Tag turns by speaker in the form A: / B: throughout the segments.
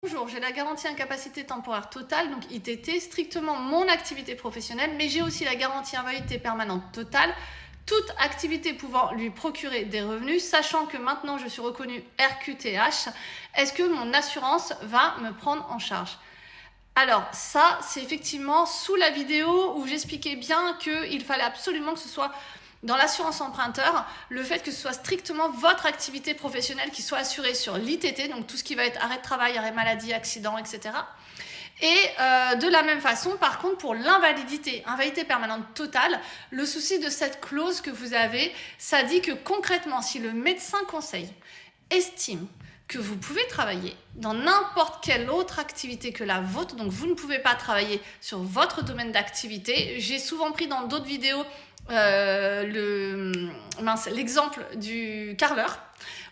A: Bonjour, j'ai la garantie incapacité temporaire totale, donc ITT, strictement mon activité professionnelle, mais j'ai aussi la garantie invalidité permanente totale, toute activité pouvant lui procurer des revenus, sachant que maintenant je suis reconnue RQTH, est-ce que mon assurance va me prendre en charge ? Alors ça, c'est effectivement sous la vidéo où j'expliquais bien qu'il fallait absolument que ce soit dans l'assurance emprunteur, le fait que ce soit strictement votre activité professionnelle qui soit assurée sur l'ITT, donc tout ce qui va être arrêt de travail, arrêt maladie, accident, etc. Et de la même façon, par contre, pour l'invalidité, invalidité permanente totale, le souci de cette clause que vous avez, ça dit que concrètement, si le médecin conseil estime que vous pouvez travailler dans n'importe quelle autre activité que la vôtre, donc vous ne pouvez pas travailler sur votre domaine d'activité. J'ai souvent pris dans d'autres vidéos l'exemple du carreleur,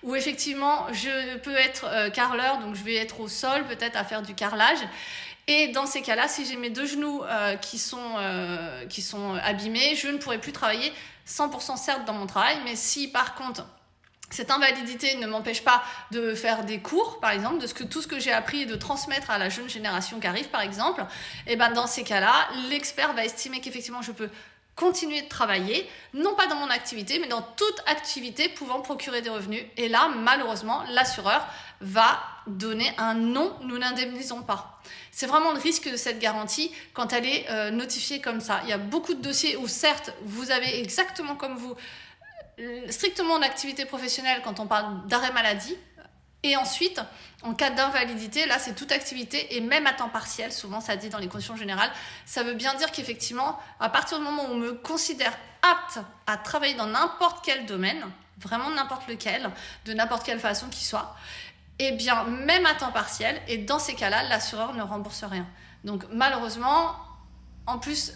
A: où effectivement je peux être carreleur, donc je vais être au sol, peut-être à faire du carrelage. Et dans ces cas-là, si j'ai mes deux genoux qui sont abîmés, je ne pourrai plus travailler 100% certes dans mon travail, mais si par contre cette invalidité ne m'empêche pas de faire des cours, par exemple, de tout ce que j'ai appris et de transmettre à la jeune génération qui arrive, par exemple, et ben dans ces cas-là, l'expert va estimer qu'effectivement je peux continuer de travailler, non pas dans mon activité, mais dans toute activité pouvant procurer des revenus. Et là, malheureusement, l'assureur va donner un non, nous n'indemnisons pas. C'est vraiment le risque de cette garantie quand elle est notifiée comme ça. Il y a beaucoup de dossiers où certes, vous avez exactement comme vous, strictement en activité professionnelle quand on parle d'arrêt maladie. Et ensuite, en cas d'invalidité, là, c'est toute activité et même à temps partiel, souvent ça dit dans les conditions générales, ça veut bien dire qu'effectivement, à partir du moment où on me considère apte à travailler dans n'importe quel domaine, vraiment n'importe lequel, de n'importe quelle façon qu'il soit, eh bien, même à temps partiel, et dans ces cas-là, l'assureur ne rembourse rien. Donc, malheureusement, en plus,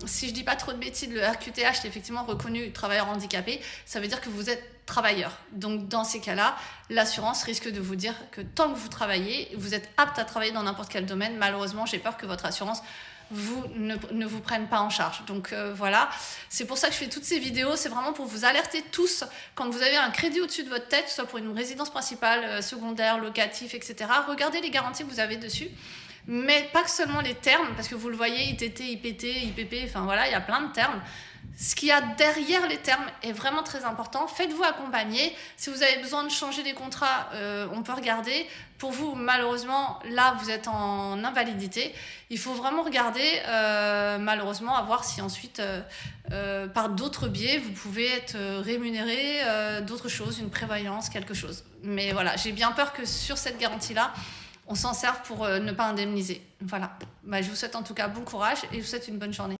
A: si je dis pas trop de bêtises, le RQTH est effectivement reconnu travailleur handicapé, ça veut dire que vous êtes travailleur. Donc dans ces cas-là, l'assurance risque de vous dire que tant que vous travaillez, vous êtes apte à travailler dans n'importe quel domaine. Malheureusement, j'ai peur que votre assurance ne vous prenne pas en charge. Donc voilà, c'est pour ça que je fais toutes ces vidéos, c'est vraiment pour vous alerter tous quand vous avez un crédit au-dessus de votre tête, soit pour une résidence principale, secondaire, locatif, etc. Regardez les garanties que vous avez dessus. Mais pas que seulement les termes, parce que vous le voyez, ITT, IPT, IPP, enfin voilà, il y a plein de termes. Ce qu'il y a derrière les termes est vraiment très important. Faites-vous accompagner. Si vous avez besoin de changer les contrats, on peut regarder. Pour vous, malheureusement, là, vous êtes en invalidité. Il faut vraiment regarder, malheureusement, à voir si ensuite, par d'autres biais, vous pouvez être rémunéré d'autres choses, une prévoyance, quelque chose. Mais voilà, j'ai bien peur que sur cette garantie-là, on s'en serve pour ne pas indemniser. Voilà. Je vous souhaite en tout cas bon courage et je vous souhaite une bonne journée.